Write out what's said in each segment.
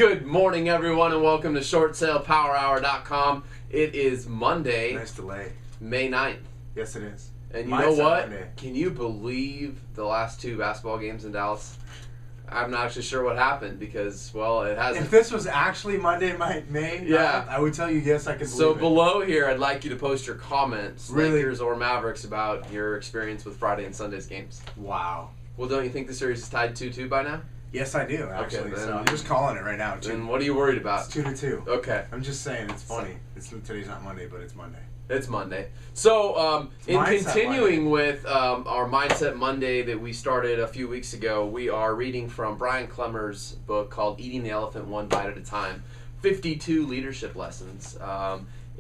Good morning, everyone, and welcome to ShortSalePowerHour.com. It is Monday, Nice delay. May 9th. Yes, it is. And you Mine's know on what? Monday. Can you believe the last two basketball games in Dallas? I'm not actually sure what happened because, well, it hasn't. If this was actually Monday, May, Yeah. I would tell you yes, I can believe So it. below here, I'd like you to post your comments, Really? Lakers or Mavericks, about your experience with Friday and Sunday's games. Wow. Well, don't you think the series is tied 2-2 by now? Yes, I do, actually. then- So I'm just calling it right now. And what are you worried about? It's 2-2. Okay. I'm just saying, it's funny. Today's not Monday, but it's Monday. It's Monday. So, in Mindset continuing with our Mindset Monday that we started a few weeks ago, we are reading from Brian Clemmer's book called Eating the Elephant One Bite at a Time, 52 leadership lessons.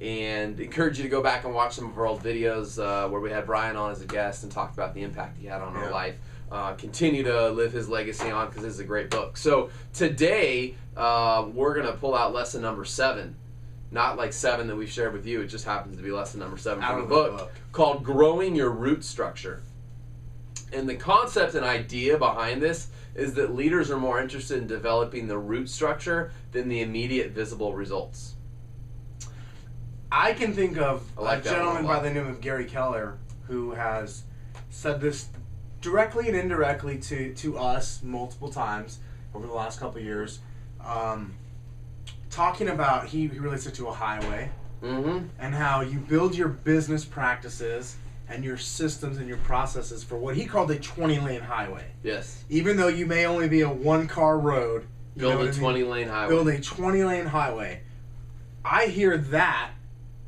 And encourage you to go back and watch some of our old videos where we had Brian on as a guest and talked about the impact he had on our life. Continue to live his legacy on because this is a great book. So today, we're going to pull out lesson number 7. Not like 7 that we've shared with you. It just happens to be lesson number 7 Out from the of the book, book. called Growing Your Root Structure. And the concept and idea behind this is that leaders are more interested in developing the root structure than the immediate visible results. I can think of I like a that one a gentleman by lot. the name of Gary Keller who has said this directly and indirectly to us multiple times over the last couple of years. Talking about, he relates it to a highway Mm-hmm. and how you build your business practices and your systems and your processes for what he called a 20-lane highway. Yes. Even though you may only be a one-car road, you know Build what a I mean? 20-lane highway. Build a 20-lane highway. I hear that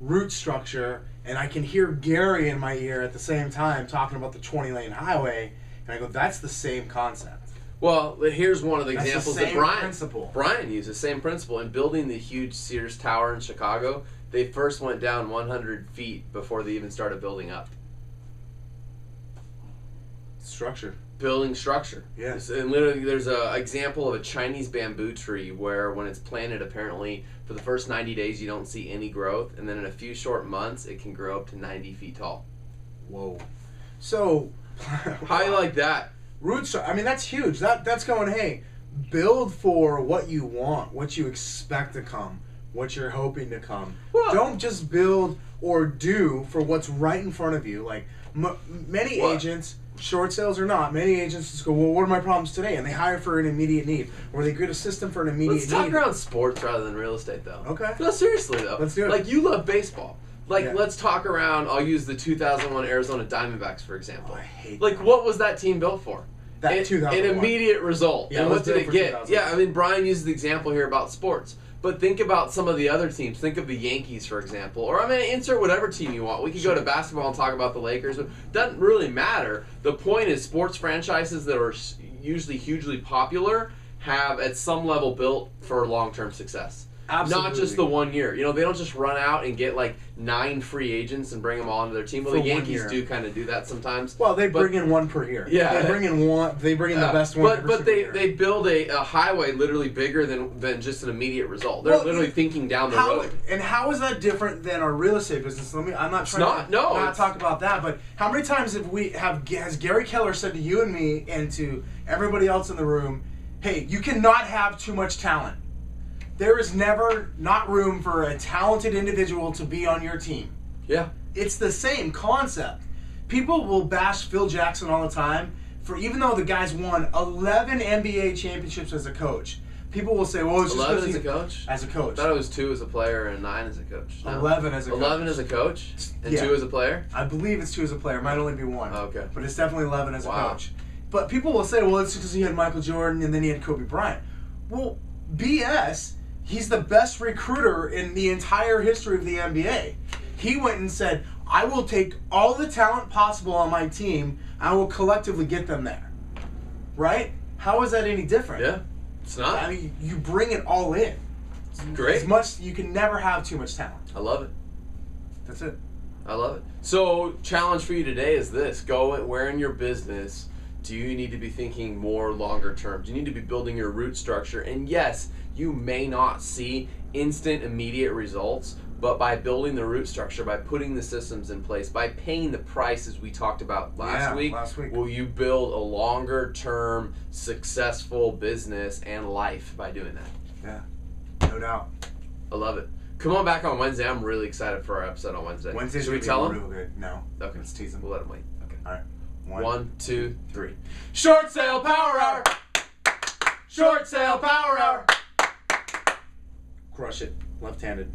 root structure, and I can hear Gary in my ear at the same time talking about the 20-lane highway, and I go, that's the same concept. Well, here's one of the That's the examples same that principle. Brian used, the same principle. In building the huge Sears Tower in Chicago, they first went down 100 feet before they even started building up. Structure. Building structure. Yes. And literally, there's an example of a Chinese bamboo tree where when it's planted, apparently, for the first 90 days, you don't see any growth. And then in a few short months, it can grow up to 90 feet tall. Whoa. So, How do you like that? root structure. I mean, that's huge. That's going, hey, build for what you want, what you expect to come, what you're hoping to come. Well- Don't just build or do for what's right in front of you. Like, many What? agents, short sales or not, many agents just go, well, what are my problems today? And they hire for an immediate need. Or they create a system for an immediate Let's talk need. around sports rather than real estate, though. Okay. No, seriously, though. Let's do it. Like, you love baseball. Like, Yeah. let's talk around, I'll use the 2001 Arizona Diamondbacks, for example. Oh, I hate Like, that. what was that team built for? That An 2001. immediate result. Yeah, and it what was did built it for get? 2001. Yeah, I mean, Brian uses the example here about sports. But think about some of the other teams. Think of the Yankees, for example. Or, I mean, insert whatever team you want. We could go to basketball and talk about the Lakers. It doesn't really matter. The point is sports franchises that are usually hugely popular have, at some level, built for long-term success. Absolutely. Not just the 1 year. You know, they don't just run out and get like 9 free agents and bring them all into their team. Well, For the 1 Yankees year. do kind of do that sometimes. Well, they But- bring in one per year. Yeah. They bring in one. They bring in the best one. every But single they, year. they build a highway literally bigger than just an immediate result. They're Well, literally thinking down the How, road. and how is that different than our real estate business? I'm not trying not, to no, not it's- talk about that, but how many times has Gary Keller said to you and me and to everybody else in the room, hey, you cannot have too much talent. There is never not room for a talented individual to be on your team. Yeah. It's the same concept. People will bash Phil Jackson all the time for even though the guy's won 11 NBA championships as a coach. People will say, "Well, it's just 11 because as a coach? As a coach, I thought it was 2 as a player and 9 as a coach. No. 11 as a 11 coach. as a coach and Yeah. 2 as a player? I believe it's 2 as a player. It might only be 1. Okay. But it's definitely 11 as Wow. a coach. But people will say, well, it's because he had Michael Jordan and then he had Kobe Bryant. Well, BS. He's the best recruiter in the entire history of the NBA. He went and said, I will take all the talent possible on my team. I will collectively get them there. Right? How is that any different? Yeah. It's not. I mean, you bring it all in. Great. As much, you can never have too much talent. I love it. That's it. I love it. So, challenge for you today is this. Go where in your business do you need to be thinking more longer term? Do you need to be building your root structure? And yes, you may not see instant, immediate results, but by building the root structure, by putting the systems in place, by paying the price as we talked about last week, will you build a longer term, successful business and life by doing that? Yeah, no doubt. I love it. Come on back on Wednesday. I'm really excited for our episode on Wednesday. Wednesday's Should we gonna tell be him? real good. No. Okay. Let's tease him. We'll let him wait. Okay. All right. 1, 2, 3. Short sale power hour. Short sale power hour. Crush it. Left-handed.